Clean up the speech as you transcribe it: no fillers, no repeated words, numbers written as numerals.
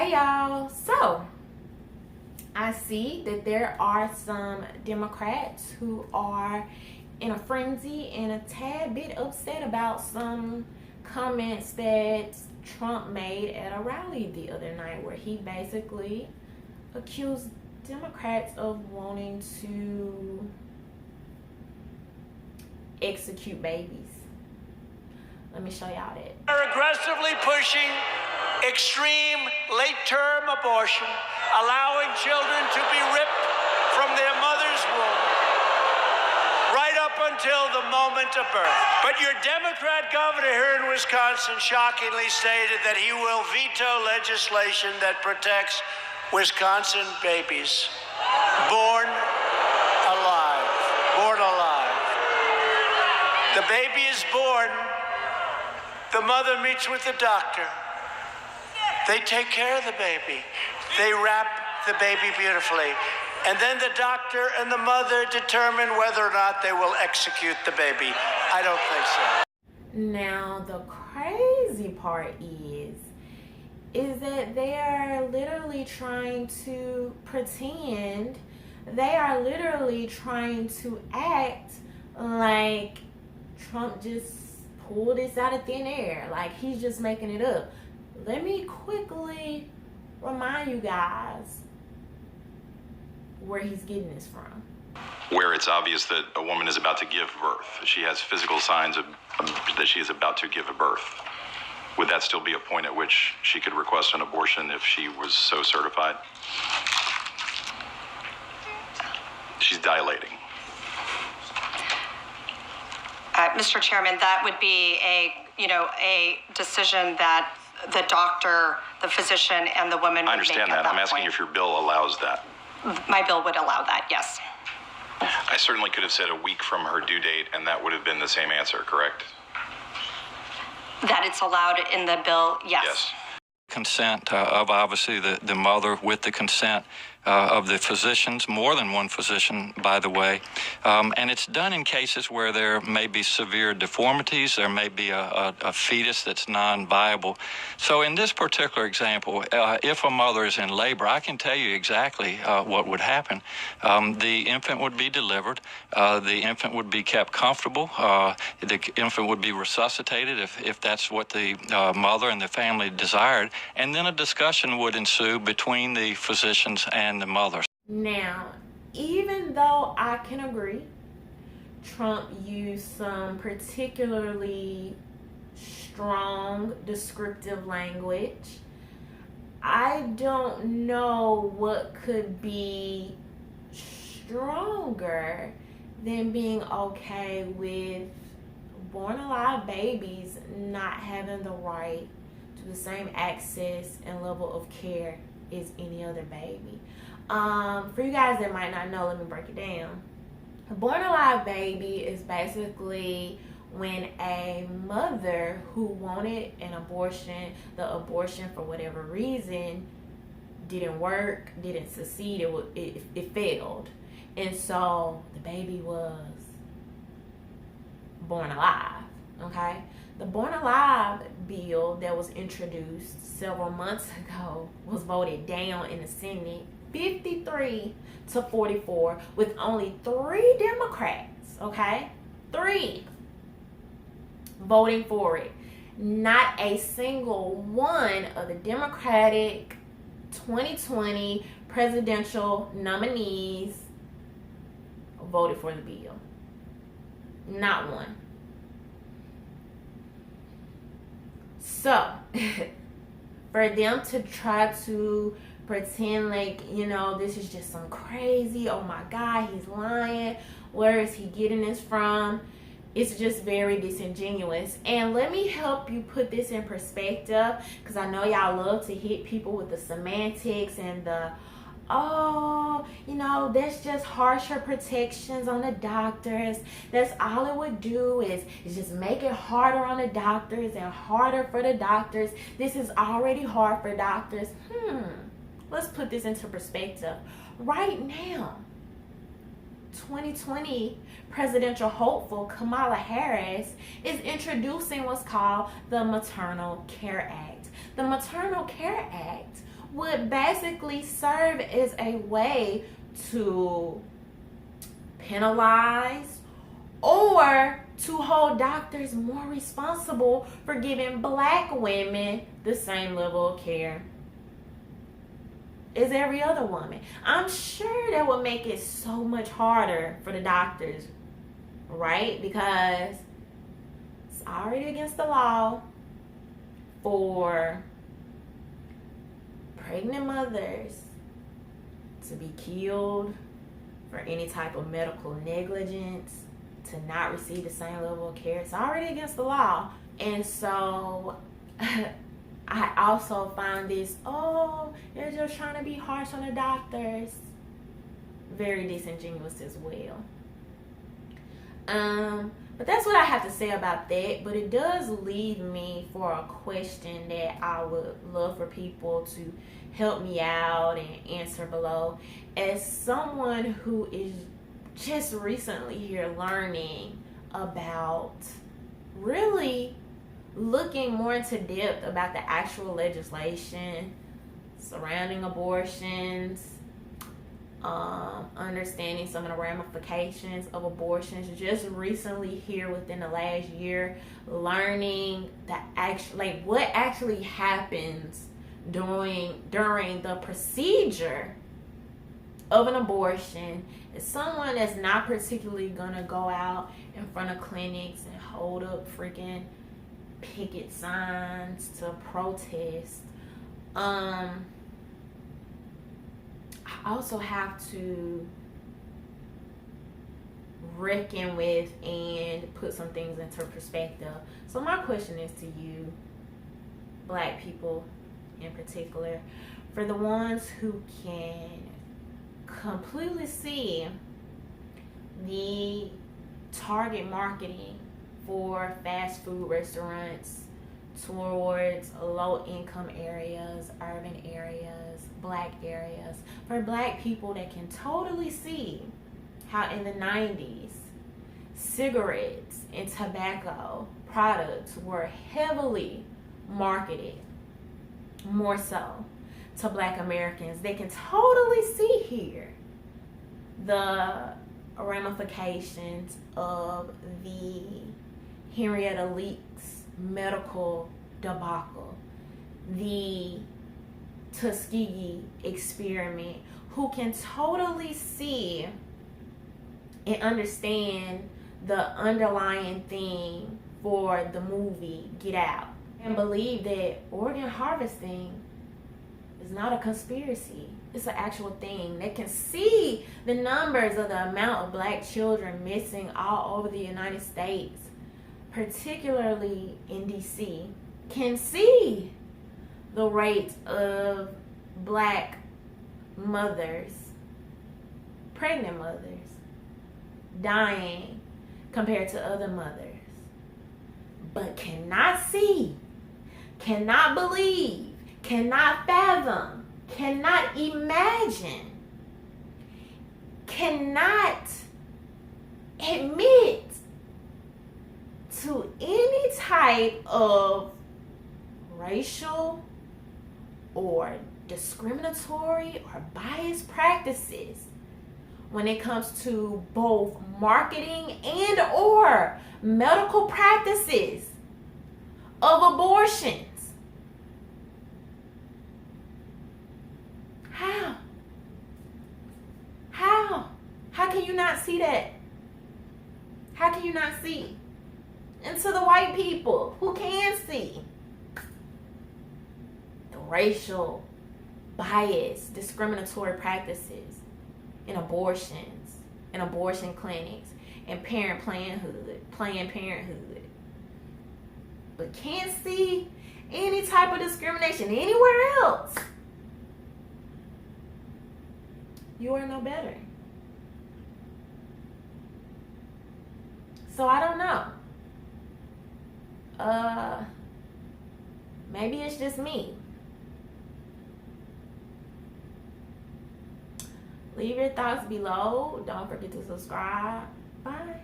Hey y'all, so I see that there are some Democrats who are in a frenzy and a tad bit upset about some comments that Trump made at a rally the other night, where he basically accused Democrats of wanting to execute babies. Let me show y'all that. Are aggressively pushing extreme late-term abortion, allowing children to be ripped from their mother's womb right up until the moment of birth. But your Democrat governor here in Wisconsin shockingly stated that he will veto legislation that protects Wisconsin babies born alive. Born alive. The baby is born. The mother meets with the doctor. They take care of the baby. They wrap the baby beautifully. And then the doctor and the mother determine whether or not they will execute the baby. I don't think so. Now, the crazy part is that they are literally trying to pretend, they are literally trying to act like Trump just pulled this out of thin air, like he's just making it up. Let me quickly remind you guys where he's getting this from. Where it's obvious that a woman is about to give birth. She has physical signs of that she is about to give a birth. Would that still be a point at which she could request an abortion if she was so certified? She's dilating. Mr. Chairman, that would be a decision that the doctor, the physician, and the woman would make. I understand that. I'm asking if your bill allows that. My bill would allow that, yes. I certainly could have said a week from her due date, and that would have been the same answer, correct? That it's allowed in the bill, yes. Yes. Consent of obviously the mother, with the consent of the physicians, more than one physician, by the way. And it's done in cases where there may be severe deformities, there may be a fetus that's non-viable. So in this particular example, if a mother is in labor, I can tell you exactly what would happen. The infant would be delivered, the infant would be kept comfortable, the infant would be resuscitated if that's what the mother and the family desired, and then a discussion would ensue between the physicians and the mother. Now, even though I can agree, Trump used some particularly strong descriptive language, I don't know what could be stronger than being okay with born alive babies not having the right to the same access and level of care as any other baby. For you guys that might not know, let me break it down. A born alive baby is basically when a mother who wanted an abortion, the abortion for whatever reason didn't work, didn't succeed, it failed. And so the baby was born alive, okay? The Born Alive bill that was introduced several months ago was voted down in the Senate 53-44 with only 3 Democrats, okay? 3 voting for it. Not a single one of the Democratic 2020 presidential nominees voted for the bill. Not one. So, for them to try to pretend like, this is just some crazy, oh my God, he's lying, where is he getting this from? It's just very disingenuous. And let me help you put this in perspective, because I know y'all love to hit people with the semantics and the, that's just harsher protections on the doctors. That's all it would do is just make it harder on the doctors and harder for the doctors. This is already hard for doctors. Let's put this into perspective. Right now, 2020 presidential hopeful Kamala Harris is introducing what's called the Maternal Care Act. The Maternal Care Act would basically serve as a way to penalize or to hold doctors more responsible for giving black women the same level of care as every other woman. I'm sure that would make it so much harder for the doctors, right? Because it's already against the law for pregnant mothers to be killed for any type of medical negligence, to not receive the same level of care. It's already against the law. And so I also find this, they're just trying to be harsh on the doctors, very disingenuous as well. But that's what I have to say about that. But it does leave me for a question that I would love for people to help me out and answer below. As someone who is just recently here learning about really looking more into depth about the actual legislation surrounding abortions, understanding some of the ramifications of abortions, just recently here within the last year, learning what actually happens during the procedure of an abortion. As someone that's not particularly gonna go out in front of clinics and hold up freaking picket signs to protest, I also have to reckon with and put some things into perspective. So my question is to you, black people in particular, for the ones who can completely see the target marketing for fast food restaurants towards low-income areas, urban areas, black areas, for black people that can totally see how in the 90s cigarettes and tobacco products were heavily marketed, more so to black Americans. They can totally see here the ramifications of the Henrietta leaks medical debacle, the Tuskegee experiment, who can totally see and understand the underlying thing for the movie Get Out, and believe that organ harvesting is not a conspiracy. It's an actual thing. They can see the numbers of the amount of black children missing all over the United States, particularly in DC. Can see the rate of black mothers, pregnant mothers, dying compared to other mothers, but cannot see, cannot believe, cannot fathom, cannot imagine, cannot admit to any type of racial or discriminatory or biased practices when it comes to both marketing and or medical practices of abortions. How can you not see that? How can you not see? And to the white people who can see the racial bias, discriminatory practices in abortions, in abortion clinics, and Planned Parenthood, but can't see any type of discrimination anywhere else, you are no better. So I don't know. Maybe it's just me. Leave your thoughts below. Don't forget to subscribe. Bye.